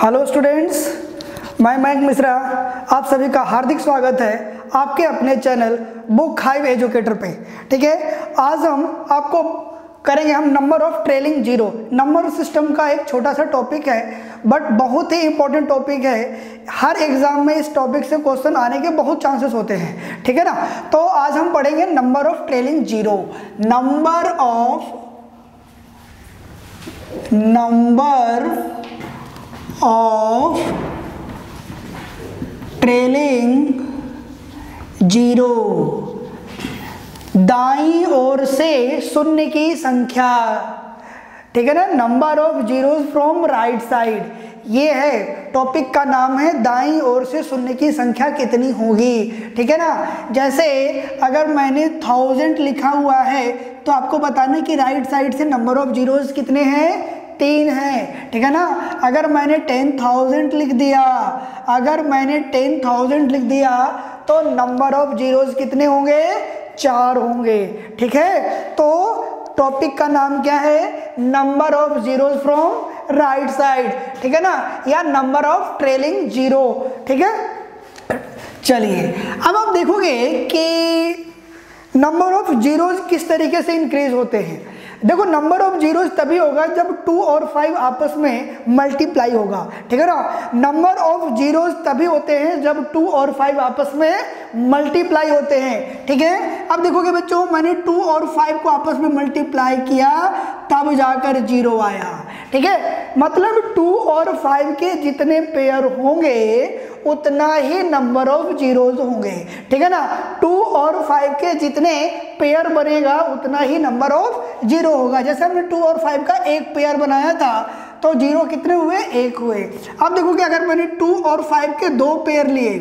Hello students, मैं मयंक मिश्रा आप सभी का हार्दिक स्वागत है आपके अपने चैनल बुक हाइव एजुकेटर पे। ठीक है, आज हम आपको करेंगे number of trailing zero. Number system का एक छोटा सा टॉपिक है बट बहुत ही इंपॉर्टेंट टॉपिक है। हर एग्जाम में इस टॉपिक से क्वेश्चन आने के बहुत चांसेस होते हैं। ठीक है ना, तो आज हम पढ़ेंगे number of trailing zero. Number of trailing zero, दाईं ओर से शून्य की संख्या। ठीक है ना, number of zeros from right side, ये है टॉपिक का नाम है। दाईं ओर से शून्य की संख्या कितनी होगी। ठीक है ना, जैसे अगर मैंने 1000 लिखा हुआ है तो आपको बताना कि राइट साइड से नंबर ऑफ जीरोस कितने हैं, 3 है। ठीक है ना, अगर मैंने 10,000 लिख दिया तो नंबर ऑफ जीरोस कितने होंगे, 4 होंगे। ठीक है, तो टॉपिक का नाम क्या है, number of zeros from right side. ठीक है ना, या नंबर ऑफ ट्रेलिंग जीरो। ठीक है, चलिए अब आप देखोगे कि नंबर ऑफ जीरोस किस तरीके से इंक्रीज होते हैं। देखो, नंबर ऑफ जीरोस तभी होगा जब 2 और 5 आपस में मल्टीप्लाई होगा। ठीक है ना, नंबर ऑफ जीरोस तभी होते हैं जब 2 और 5 आपस में मल्टीप्लाई होते हैं। ठीक है, अब देखोगे बच्चों, मैंने 2 और 5 को आपस में मल्टीप्लाई किया तब जाकर जीरो आया। ठीक है, मतलब 2 और 5 के जितने पेयर होंगे उतना ही नंबर ऑफ जीरोस होंगे। ठीक है ना, 2 और 5 के जितने पेयर बनेगा उतना ही नंबर ऑफ जीरो होगा। जैसे हमने 2 और 5 का एक पेयर बनाया था तो जीरो कितने हुए, 1 हुए। अब देखो कि अगर मैंने 2 और 5 के 2 पेयर लिए,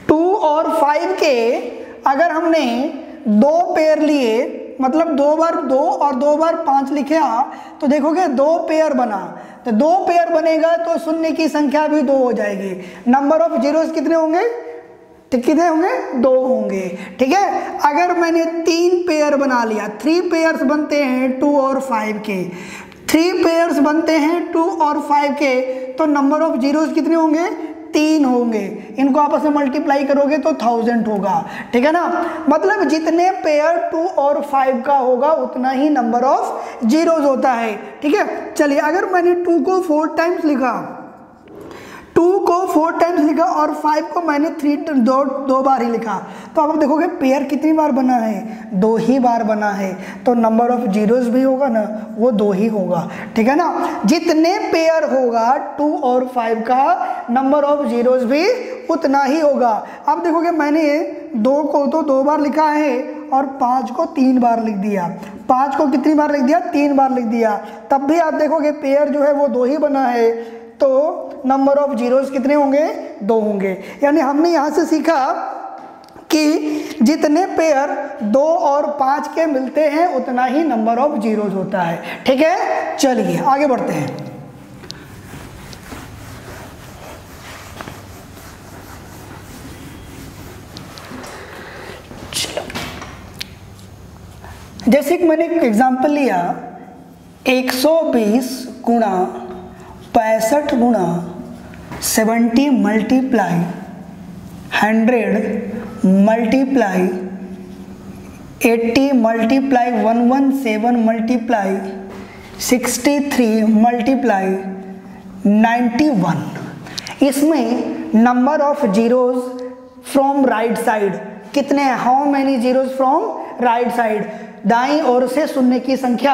2 और 5 के अगर हमने 2 पेयर लिए, मतलब 2 बार 2 और 2 बार 5 लिखा तो देखोगे 2 पेयर बना, तो 2 पेयर बनेगा तो शून्य की संख्या भी 2 हो जाएगी। नंबर ऑफ जीरोस कितने होंगे, कितने होंगे, 2 होंगे। ठीक है, अगर मैंने 3 पेयर बना लिया, 3 पेयर्स बनते हैं 2 और 5 के, 3 पेयर्स बनते हैं 2 और 5 के, तो नंबर ऑफ जीरोस कितने होंगे, 3 होंगे। इनको आपस में मल्टीप्लाई करोगे तो 1000 होगा। ठीक है ना, मतलब जितने पेयर 2 और 5 का होगा उतना ही नंबर ऑफ जीरोस होता है। ठीक है, चलिए अगर मैंने 2 को 4 टाइम्स लिखा, 2 को 4 टाइम्स लिखा और 5 को मैंने 2 बार ही लिखा, तो अब देखोगे पेयर कितनी बार बना है, 2 ही बार बना है, तो नंबर ऑफ जीरोस भी होगा ना, वो 2 ही होगा। ठीक है ना, जितने पेयर होगा 2 और 5 का, नंबर ऑफ जीरोस भी उतना ही होगा। अब देखोगे मैंने 2 को तो 2 बार लिखा है और 5 को 3 बार लिख दिया। 5 को कितनी बार लिख दिया, 3 बार लिख दिया, तब भी आप देखोगे पेयर जो है वो 2 ही बना है, तो नंबर ऑफ जीरोस कितने होंगे, 2 होंगे। यानी हमने यहाँ से सीखा कि जितने पेयर 2 और 5 के मिलते हैं उतना ही नंबर ऑफ जीरोस होता है। ठीक है, चलिए आगे बढ़ते हैं। जैसे कि मैंने एक एग्जांपल लिया, 120 गुणा 65 गुणा 70 multiply 100 multiply 80 multiply 117 multiply 63 multiply 91। इसमें number of zeros from right side कितने हैं, how many zeros from right side, दाईं ओर से शून्य की संख्या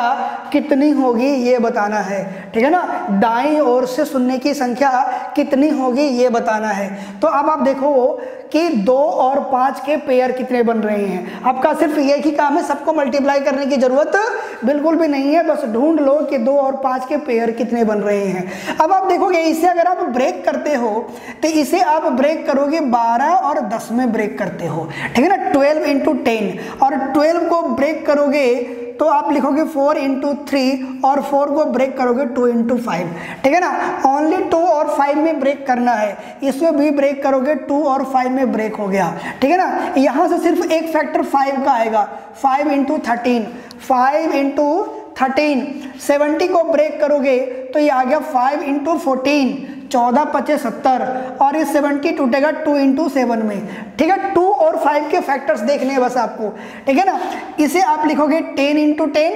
कितनी होगी ये बताना है। ठीक है ना, दाईं ओर से शून्य की संख्या कितनी होगी ये बताना है। तो अब आप देखो कि 2 और 5 के पेयर कितने बन रहे हैं। आपका सिर्फ एक ही काम है, सबको मल्टीप्लाई करने की जरूरत बिल्कुल भी नहीं है, बस ढूंढ लो कि 2 और 5 के पेयर कितने बन रहे हैं। अब आप देखोगे इसे अगर आप ब्रेक करते हो तो इसे आप ब्रेक करोगे 12 और 10 में ब्रेक करते हो। ठीक है ना, 12 × 10, और 12 को ब्रेक करोगे तो आप लिखोगे 4 × 3 और 4 को ब्रेक करोगे 2 × 5। ठीक है ना, ओनली 2 और 5 में ब्रेक करना है, इसमें भी ब्रेक करोगे 2 और 5 में ब्रेक हो गया। ठीक है ना, यहाँ से सिर्फ एक फैक्टर 5 का आएगा, 5 × 13, 5 × 13, 70 को ब्रेक करोगे तो ये आ गया 5 इंटू 14, 14 पचे 70, और ये 70 टूटेगा 2 इंटू 7 में। ठीक है, 2 और 5 के फैक्टर्स देखने हैं बस आपको। ठीक है ना, इसे आप लिखोगे 10 इंटू 10,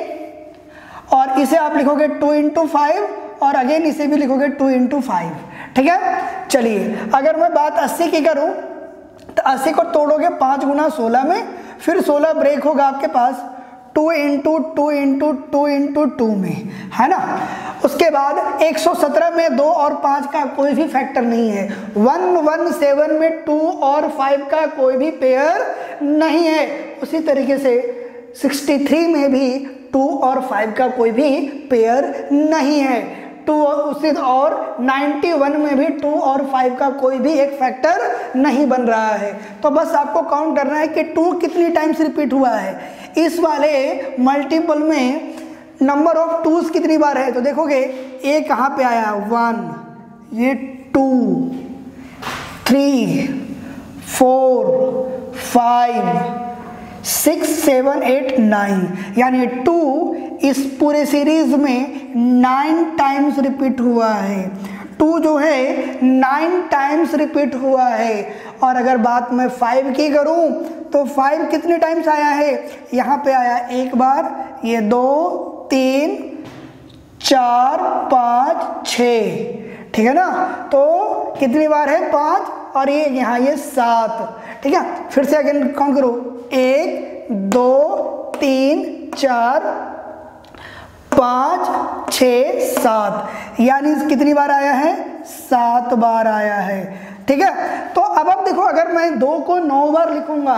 और इसे आप लिखोगे 2 इंटू 5, और अगेन इसे भी लिखोगे 2 इंटू 5। ठीक है, चलिए अगर मैं बात 80 की करूं तो 80 को तोड़ोगे 5 गुना 16 में, फिर 16 ब्रेक होगा आपके पास 2 इंटू 2 इंटू 2 इंटू 2 में, है ना। उसके बाद 117 में 2 और 5 का कोई भी फैक्टर नहीं है। 117 में 2 और 5 का कोई भी पेयर नहीं है। उसी तरीके से 63 में भी 2 और 5 का कोई भी पेयर नहीं है। 2 और 91 में भी 2 और 5 का कोई भी एक फैक्टर नहीं बन रहा है। तो बस आपको काउंट करना है कि 2 कितनी टाइम्स रिपीट हुआ है। इस वाले मल्टीपल में नंबर ऑफ टूज कितनी बार है, तो देखोगे ए कहाँ पे आया 1, ये 2, 3, 4, 5, 6, 7, 8, 9, यानी 2 इस पूरे सीरीज में 9 टाइम्स रिपीट हुआ है। 2 जो है 9 टाइम्स रिपीट हुआ है। और अगर बात मैं 5 की करूं तो 5 कितने टाइम्स आया है, यहाँ पे आया एक बार, ये 2, 3, 4, 5, 6। ठीक है ना, तो कितनी बार है 5, और ये यहाँ ये 7। ठीक है, फिर से अगेन काउंट करो, 1, 2, 3, 4, 5, 6, 7, यानी कितनी बार आया है, 7 बार आया है। ठीक है, तो अब आप देखो, अगर मैं 2 को 9 बार लिखूंगा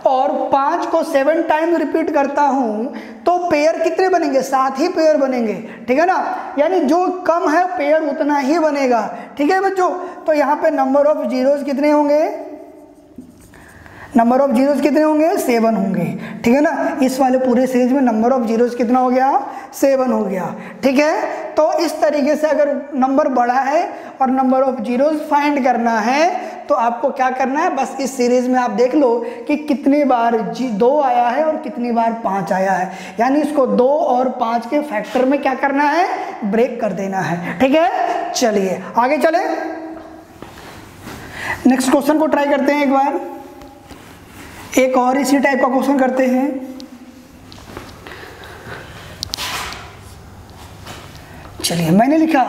और 5 को 7 टाइम रिपीट करता हूं तो पेयर कितने बनेंगे, 7 ही पेयर बनेंगे। ठीक है ना, यानी जो कम है पेयर उतना ही बनेगा। ठीक है बच्चों, तो यहाँ पे नंबर ऑफ जीरोस कितने होंगे, नंबर ऑफ जीरोस कितने होंगे, 7 होंगे। ठीक है ना, इस वाले पूरे सीरीज में नंबर ऑफ जीरोस कितना हो गया, 7 हो गया। ठीक है, तो इस तरीके से अगर नंबर बड़ा है और नंबर ऑफ जीरोस फाइंड करना है तो आपको क्या करना है, बस इस सीरीज में आप देख लो कि कितनी बार 2 आया है और कितनी बार 5 आया है, यानी इसको 2 और 5 के फैक्टर में क्या करना है, ब्रेक कर देना है। ठीक है, चलिए आगे चले, नेक्स्ट क्वेश्चन को ट्राई करते हैं। एक बार एक और इसी टाइप का क्वेश्चन करते हैं। चलिए, मैंने लिखा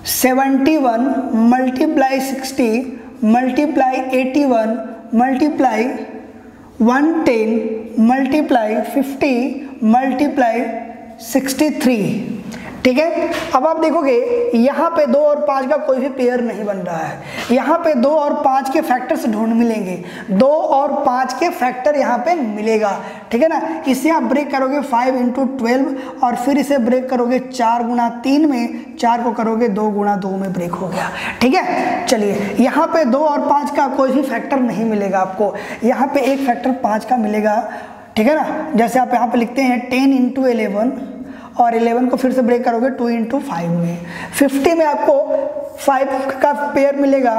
71 multiply 60 multiply 81 multiply 110 multiply 50 multiply 63। ठीक है, अब आप देखोगे यहाँ पे 2 और 5 का कोई भी पेयर नहीं बन रहा है। यहाँ पे 2 और 5 के फैक्टर्स ढूंढ मिलेंगे, 2 और 5 के फैक्टर यहाँ पे मिलेगा। ठीक है ना, इसे आप ब्रेक करोगे 5 इंटू 12 और फिर इसे ब्रेक करोगे 4 गुना 3 में, 4 को करोगे 2 गुना 2 में, ब्रेक हो गया। ठीक है, चलिए यहाँ पे 2 और 5 का कोई भी फैक्टर नहीं मिलेगा आपको, यहाँ पे एक फैक्टर 5 का मिलेगा। ठीक है ना, जैसे आप यहाँ पे लिखते हैं 10 इंटू 11 और 11 को फिर से ब्रेक करोगे 2 इंटू 5 में। 50 में आपको 5 का पेयर मिलेगा,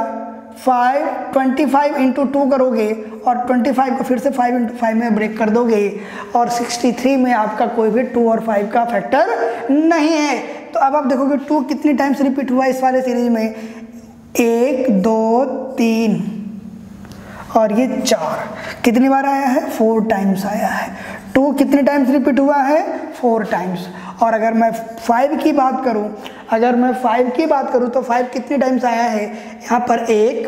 25 इंटू 2 करोगे और 25 को फिर से 5 इंटू 5 में ब्रेक कर दोगे। और 63 में आपका कोई भी 2 और 5 का फैक्टर नहीं है। तो अब आप देखोगे 2 कितनी टाइम्स रिपीट हुआ इस वाले सीरीज में, 1, 2, 3 और ये 4, कितनी बार आया है, 4 टाइम्स आया है। 2 कितने टाइम्स रिपीट हुआ है, 4 टाइम्स। और अगर मैं 5 की बात करूं, अगर मैं 5 की बात करूं तो 5 कितने टाइम्स आया है, यहाँ पर 1,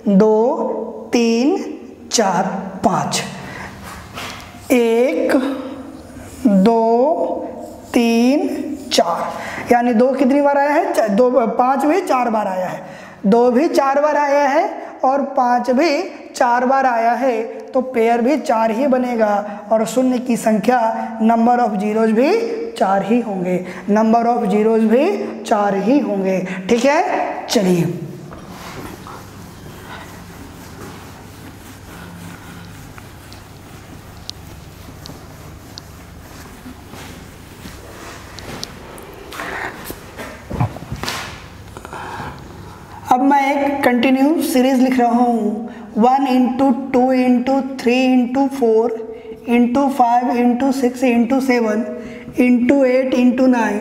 2, 3, 4, 5, 1, 2, 3, 4, यानी 2 कितनी बार आया है, 5 भी 4 बार आया है, 2 भी 4 बार आया है और 5 भी 4 बार आया है। तो पेयर भी 4 ही बनेगा और शून्य की संख्या, नंबर ऑफ जीरोज भी 4 ही होंगे, नंबर ऑफ जीरोज भी 4 ही होंगे। ठीक है, चलिए अब मैं एक कंटिन्यू सीरीज लिख रहा हूँ, 1 into 2 into 3 into 4 into 5 into 6 into 7 into 8 into 9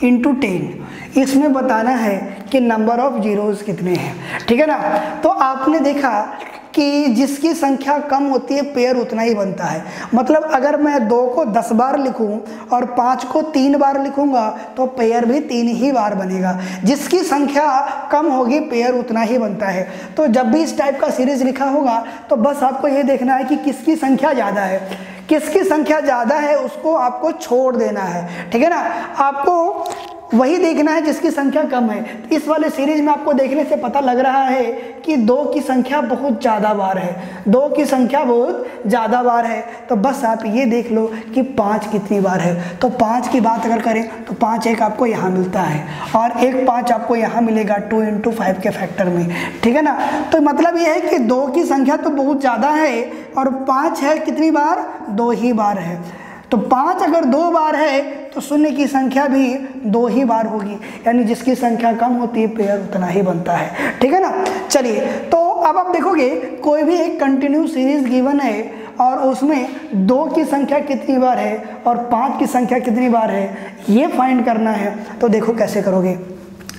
into 10, इसमें बताना है कि नंबर ऑफ जीरोस कितने हैं, ठीक है ना। तो आपने देखा कि जिसकी संख्या कम होती है पेयर उतना ही बनता है। मतलब अगर मैं 2 को 10 बार लिखूं और 5 को 3 बार लिखूंगा तो पेयर भी 3 ही बार बनेगा। जिसकी संख्या कम होगी पेयर उतना ही बनता है। तो जब भी इस टाइप का सीरीज लिखा होगा तो बस आपको ये देखना है कि किसकी संख्या ज़्यादा है, किसकी संख्या ज़्यादा है उसको आपको छोड़ देना है, ठीक है ना। आपको वही देखना है जिसकी संख्या कम है। इस वाले सीरीज में आपको देखने से पता लग रहा है कि 2 की संख्या बहुत ज़्यादा बार है, 2 की संख्या बहुत ज़्यादा बार है। तो बस आप ये देख लो कि 5 कितनी बार है। तो 5 की बात अगर करें तो 5 एक आपको यहाँ मिलता है और एक 5 आपको यहाँ मिलेगा 2 इंटू 5 के फैक्टर में, ठीक है ना। तो मतलब ये है कि 2 की संख्या तो बहुत ज़्यादा है और 5 है कितनी बार, 2 ही बार है। तो 5 अगर 2 बार है तो शून्य की संख्या भी 2 ही बार होगी, यानी जिसकी संख्या कम होती है पेयर उतना ही बनता है, ठीक है ना। चलिए, तो अब आप देखोगे कोई भी एक कंटिन्यू सीरीज गिवन है और उसमें 2 की संख्या कितनी बार है और 5 की संख्या कितनी बार है, ये फाइंड करना है। तो देखो कैसे करोगे।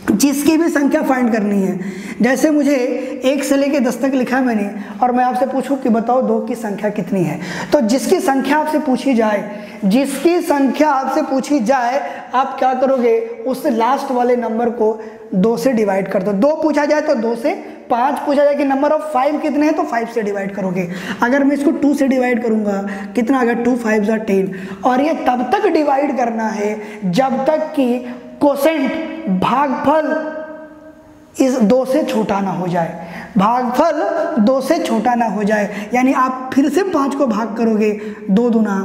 जिसकी भी संख्या फाइंड करनी है, जैसे मुझे 1 से लेके 10 तक लिखा है मैंने और मैं आपसे पूछूं कि बताओ 2 की संख्या कितनी है, तो जिसकी संख्या आपसे पूछी जाए, जिसकी संख्या आपसे पूछी जाए आप क्या करोगे, उस लास्ट वाले नंबर को 2 से डिवाइड कर दो। 2 पूछा जाए तो 2 से, 5 पूछा जाए कि नंबर ऑफ 5 कितने हैं तो 5 से डिवाइड करोगे। अगर मैं इसको 2 से डिवाइड करूंगा कितना आ गया, 2 5 10। और ये तब तक डिवाइड करना है जब तक कि कोसेंट भागफल इस 2 से छोटा ना हो जाए, भागफल 2 से छोटा ना हो जाए। यानी आप फिर से 5 को भाग करोगे, 2 दूना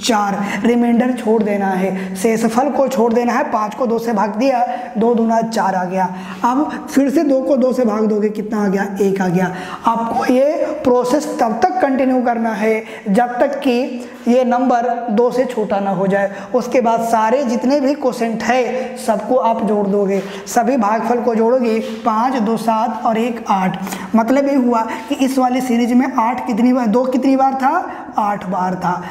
4, रिमाइंडर छोड़ देना है, शेषफल को छोड़ देना है। 5 को 2 से भाग दिया, 2 दूना 4 आ गया। अब फिर से 2 को 2 से भाग दोगे, कितना आ गया, 1 आ गया। आपको ये प्रोसेस तब तक कंटिन्यू करना है जब तक कि ये नंबर 2 से छोटा ना हो जाए। उसके बाद सारे जितने भी कोसेंट है सबको आप जोड़ दोगे, सभी भागफल को जोड़ोगे, 5 2 7 और 1 8। मतलब ये हुआ कि इस वाली सीरीज में 8 कितनी बार, 2 कितनी बार था, 8 बार था,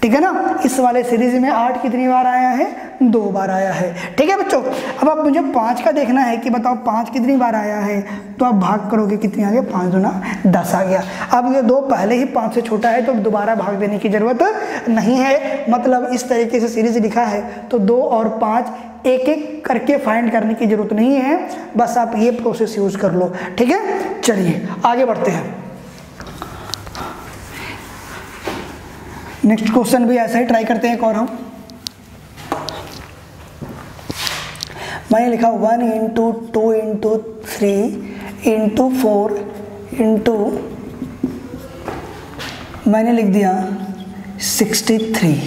ठीक है ना। इस वाले सीरीज में 8 कितनी बार आया है, 2 बार आया है, ठीक है बच्चों। अब आप मुझे 5 का देखना है कि बताओ 5 कितनी बार आया है, तो आप भाग करोगे, कितनी आ गया, 5 दूना 10 आ गया। अब ये 2 पहले ही 5 से छोटा है तो दोबारा भाग देने की जरूरत नहीं है। मतलब इस तरीके से सीरीज लिखा है तो 2 और 5 एक एक करके फाइंड करने की जरूरत नहीं है, बस आप ये प्रोसेस यूज कर लो, ठीक है। चलिए आगे बढ़ते हैं। नेक्स्ट क्वेश्चन भी ऐसा ही ट्राई करते हैं एक और हम। मैंने लिखा 1 इंटू 2 इंटू 3 इंटू 4 इंटू, मैंने लिख दिया 63,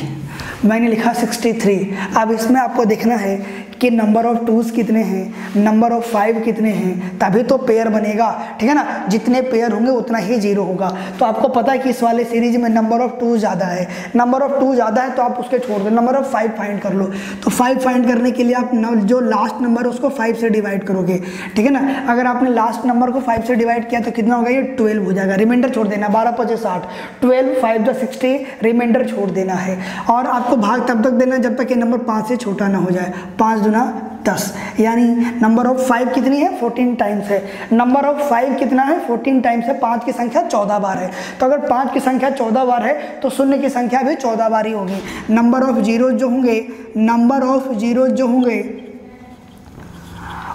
मैंने लिखा 63। अब इसमें आपको देखना है कि नंबर ऑफ 2s कितने हैं, नंबर ऑफ 5 कितने हैं, तभी तो पेयर बनेगा, ठीक है ना। जितने पेयर होंगे उतना ही 0 होगा। तो आपको पता है कि इस वाले सीरीज में नंबर ऑफ 2 ज़्यादा है, नंबर ऑफ 2 ज़्यादा है तो आप उसके छोड़ दो, नंबर ऑफ 5 फाइंड कर लो। तो 5 फाइंड करने के लिए आप जो लास्ट नंबर है उसको 5 से डिवाइड करोगे, ठीक है ना। अगर आपने लास्ट नंबर को 5 से डिवाइड किया तो कितना होगा, ये 12 हो जाएगा। रिमाइंडर छोड़ देना, 12 5 60, 12 5 60, रिमाइंडर छोड़ देना है। और आपको भाग तब तक देना जब तक ये नंबर 5 से छोटा ना हो जाए। 5 दूना 10, यानी नंबर ऑफ 5 कितनी है, 14 टाइम्स है। नंबर ऑफ 5 कितना है, 14 टाइम्स है। 5 की संख्या 14 बार है, तो अगर 5 की संख्या 14 बार है तो शून्य की संख्या भी 14 बार ही होगी। नंबर ऑफ जीरो जो होंगे, नंबर ऑफ जीरो जो होंगे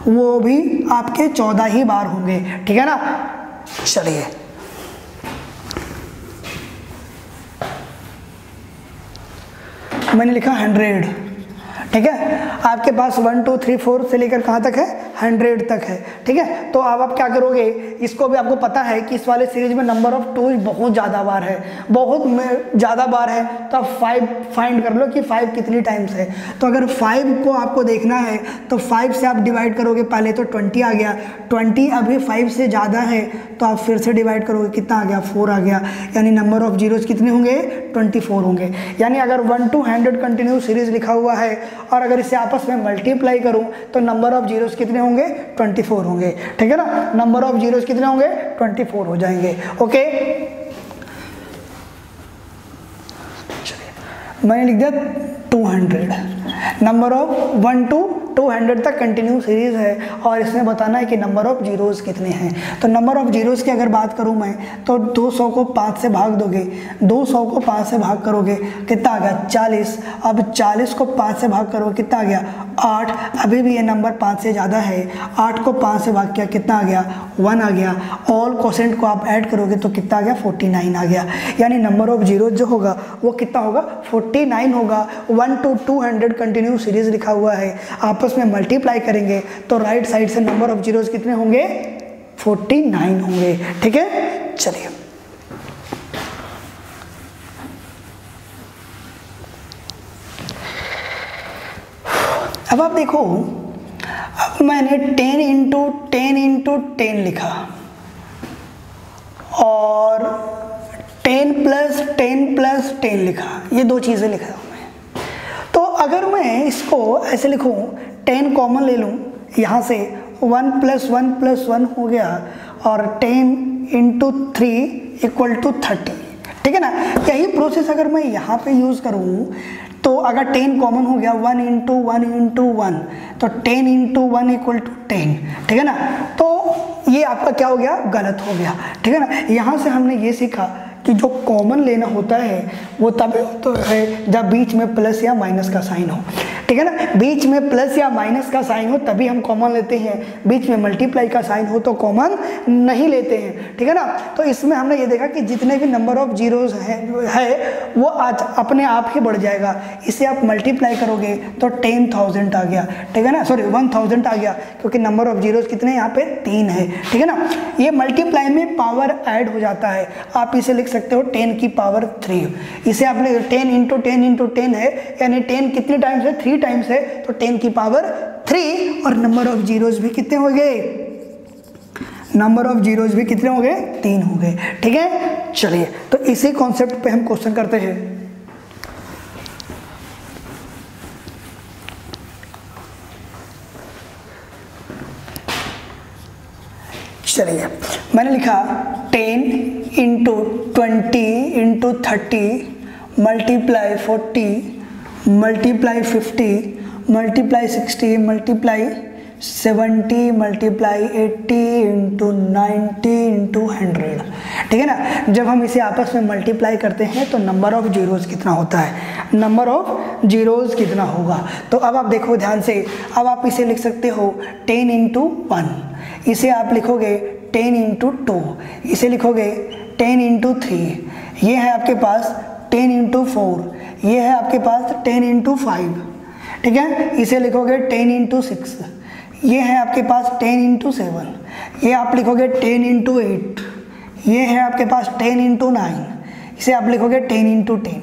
वो भी आपके 14 ही बार होंगे, ठीक है ना। चलिए मैंने लिखा 100, ठीक है। आपके पास 1 2 3 4 से लेकर कहाँ तक है, 100 तक है, ठीक है। तो अब आप क्या करोगे, इसको भी आपको पता है कि इस वाले सीरीज में नंबर ऑफ 2 बहुत ज़्यादा बार है, बहुत ज़्यादा बार है। तो आप 5 फाइंड कर लो कि 5 कितनी टाइम्स है। तो अगर 5 को आपको देखना है तो 5 से आप डिवाइड करोगे, पहले तो 20 आ गया, 20 अभी 5 से ज़्यादा है तो आप फिर से डिवाइड करोगे, कितना आ गया, 4 आ गया। यानी नंबर ऑफ जीरोज कितने होंगे, 24 होंगे। यानी अगर 1 to 100 कंटिन्यू सीरीज लिखा हुआ है और अगर इसे आपस में मल्टीप्लाई करूं तो नंबर ऑफ जीरोस कितने होंगे, 24 होंगे, ठीक है ना। नंबर ऑफ जीरोस कितने होंगे, 24 हो जाएंगे, ओके। मैंने लिख दिया 200। नंबर ऑफ 1 to 200 तक कंटिन्यू सीरीज है और इसमें बताना है कि नंबर ऑफ जीरोज़ कितने हैं। तो नंबर ऑफ जीरोज़ की अगर बात करूं मैं तो 200 को 5 से भाग दोगे, 200 को 5 से भाग करोगे कितना आ गया 40। अब 40 को 5 से भाग करोगे कितना आ गया 8। अभी भी ये नंबर 5 से ज़्यादा है। 8 को 5 से भाग किया कितना आ गया 1 आ गया। ऑल कोसेंट को आप ऐड करोगे तो कितना आ गया 49 आ गया। यानी नंबर ऑफ जीरोज जो होगा वो कितना होगा 49 होगा। 1 to 200 कंटिन्यू सीरीज लिखा हुआ है, आपस में मल्टीप्लाई करेंगे तो राइट साइड से नंबर ऑफ जीरोज कितने होंगे 49 होंगे। ठीक है, चलिए अब आप देखो, अब मैंने 10 into 10 into 10 लिखा और 10 plus 10 plus 10 लिखा, ये दो चीज़ें लिखा हूँ मैं। तो अगर मैं इसको ऐसे लिखूँ 10 कॉमन ले लूँ यहाँ से 1 + 1 + 1 हो गया और 10 into 3 = 30। ठीक है ना। यही प्रोसेस अगर मैं यहाँ पे यूज़ करूँ तो अगर 10 कॉमन हो गया 1 into 1 into 1 तो 10 into 1 = 10। ठीक है ना। तो ये आपका क्या हो गया गलत हो गया। ठीक है ना। यहाँ से हमने ये सीखा कि जो कॉमन लेना होता है वो तब तो है जब बीच में प्लस या माइनस का साइन हो। ठीक है ना। बीच में प्लस या माइनस का साइन हो तभी हम कॉमन लेते हैं, बीच में मल्टीप्लाई का साइन हो तो कॉमन नहीं लेते हैं। ठीक है ना। तो इसमें हमने ये देखा कि जितने भी नंबर ऑफ जीरोज है वो आज अपने आप ही बढ़ जाएगा। इसे आप मल्टीप्लाई करोगे तो 10,000 आ गया। ठीक है ना, सॉरी 1000 आ गया क्योंकि नंबर ऑफ जीरोज कितने यहाँ पे 3 है। ठीक है ना। ये मल्टीप्लाई में पावर ऐड हो जाता है, आप इसे लिख सकते हो 10 की पावर 3। इसे आपने 10 into 10 into 10 है, यानी 10 कितने टाइम्स है 3 टाइम्स है तो 10 की पावर 3। और नंबर ऑफ जीरोज भी कितने हो गए, नंबर ऑफ जीरोज भी कितने हो गए 3 हो गए। ठीक है, चलिए तो इसी कॉन्सेप्ट पे हम क्वेश्चन करते हैं। चलिए मैंने लिखा 10 into 20 into 30 multiply 40 multiply 50 multiply 60 multiply 70 multiply 80 into 90 into 100। ठीक है ना। जब हम इसे आपस में मल्टीप्लाई करते हैं तो नंबर ऑफ जीरोज कितना होता है, नंबर ऑफ जीरोज कितना होगा। तो अब आप देखो ध्यान से, अब आप इसे लिख सकते हो 10 into 1, इसे आप लिखोगे 10 into 2, इसे लिखोगे 10 into 3, ये है आपके पास 10 into 4, ये है आपके पास 10 into 5। ठीक है, इसे लिखोगे 10 into 6, ये है आपके पास 10 into 7, ये आप लिखोगे 10 into 8, ये है आपके पास 10 into 9, इसे आप लिखोगे 10 into 10।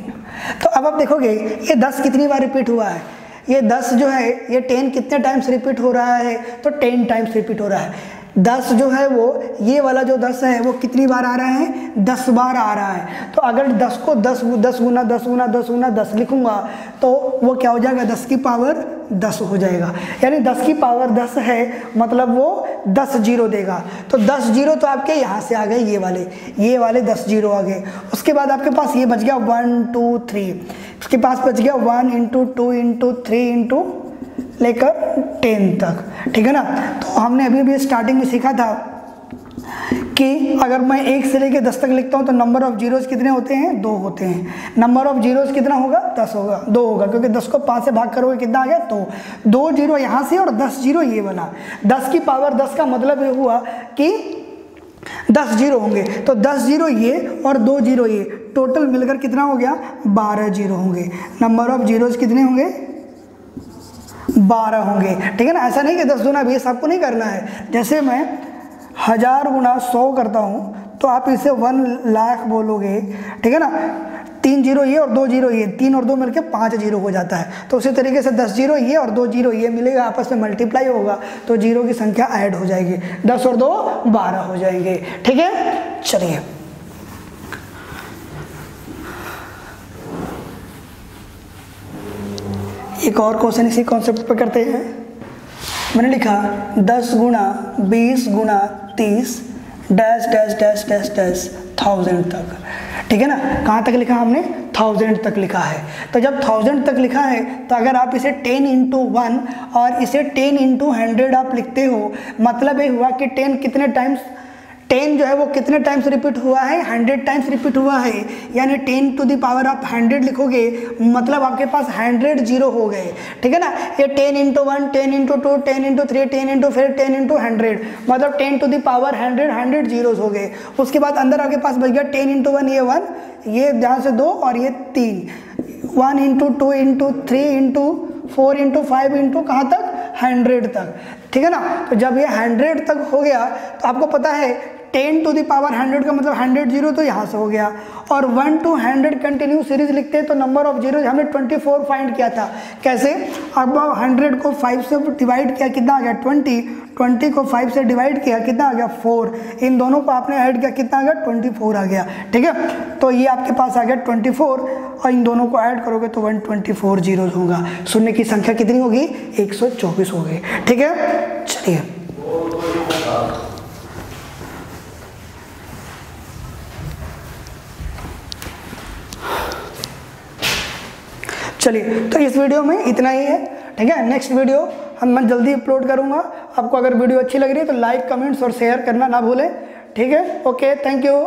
तो अब आप देखोगे ये 10 कितनी बार रिपीट हुआ है, ये 10 जो है ये 10 कितने टाइम्स रिपीट हो रहा है तो 10 टाइम्स रिपीट हो रहा है। 10 जो है वो ये वाला जो 10 है वो कितनी बार आ रहा है 10 बार आ रहा है। तो अगर 10 को 10 गुना 10 गुना 10 गुना 10 लिखूंगा तो वो क्या हो जाएगा 10 की पावर 10 हो जाएगा। यानी 10 की पावर 10 है मतलब वो 10 जीरो देगा। तो 10 जीरो तो आपके यहाँ से आ गए, ये वाले 10 जीरो आ गए। उसके बाद आपके पास ये बच गया 1 2 3, उसके पास बच गया 1 into 2 into 3 into लेकर 10 तक। ठीक है ना। तो हमने अभी भी स्टार्टिंग में सीखा था कि अगर मैं 1 से लेकर 10 तक लिखता हूँ तो नंबर ऑफ जीरोज कितने होते हैं 2 होते हैं। नंबर ऑफ जीरोज कितना होगा 10 होगा, 2 होगा क्योंकि 10 को 5 से भाग करोगे कितना आ गया 2, 2 जीरो यहाँ से और 10 जीरो ये वाला। 10 की पावर 10 का मतलब ये हुआ कि 10 जीरो होंगे, तो 10 जीरो ये और 2 जीरो ये, टोटल मिलकर कितना हो गया 12 जीरो होंगे। नंबर ऑफ जीरोज कितने होंगे 12 होंगे। ठीक है ना। ऐसा नहीं कि 10 गुना 20 आपको नहीं करना है। जैसे मैं 1000 गुना 100 करता हूँ तो आप इसे 1 लाख बोलोगे। ठीक है ना। 3 जीरो ये और 2 जीरो ये, 3 और 2 मिलके 5 जीरो हो जाता है। तो उसी तरीके से 10 जीरो ये और 2 जीरो ये मिलेगा, आपस में मल्टीप्लाई होगा तो जीरो की संख्या ऐड हो जाएगी, 10 और 2 12 हो जाएंगे। ठीक है, चलिए एक और क्वेश्चन इसी कॉन्सेप्ट पे करते हैं। मैंने लिखा 10 गुना 20 गुना 30 dash dash dash dash dash 1000 तक। ठीक है ना। कहाँ तक लिखा हमने 1000 तक लिखा है। तो जब 1000 तक लिखा है तो अगर आप इसे 10 इंटू 1 और इसे 10 इंटू 100 आप लिखते हो, मतलब ये हुआ कि 10 कितने टाइम्स, 10 जो है वो कितने टाइम्स रिपीट हुआ है, 100 टाइम्स रिपीट हुआ है, यानी 10 टू द पावर आप 100 लिखोगे, मतलब आपके पास 100 जीरो हो गए, ठीक है ना। ये 10 इंटू 1, 10 इंटू 2, 10 इंटू 3, 10 इंटू फिर 10 इंटू 100, मतलब 10 टू द पावर 100 जीरोस हो गए। उसके बाद अंदर आपके पास बच गया 10 इंटू 1, ये 1, ये यहाँ से 2 और ये 3, 1 into 2 into 3 into 4 into 5 into कहाँ तक, 100 तक, ठीक है ना। तो जब ये 100 तक हो गया तो आपको पता है 10 टू द पावर 100 का मतलब 100 जीरो तो यहाँ से हो गया, और 1 to 100 कंटिन्यू सीरीज लिखते हैं तो नंबर ऑफ जीरो हमने 24 फाइंड किया था। कैसे, अब 100 को 5 से डिवाइड किया, कितना आ गया 20, 20 को 5 से डिवाइड किया, कितना आ गया 4, इन दोनों को आपने ऐड किया, कितना आ गया 24 आ गया, ठीक है। तो ये आपके पास आ गया 24 और इन दोनों को ऐड करोगे तो 124 जीरोज होगा। शून्य की संख्या कितनी होगी, 124 होगी, ठीक है। चलिए तो इस वीडियो में इतना ही है, ठीक है। नेक्स्ट वीडियो मैं जल्दी अपलोड करूंगा। आपको अगर वीडियो अच्छी लग रही है तो लाइक, कमेंट्स और शेयर करना ना भूलें, ठीक है। Okay, thank you.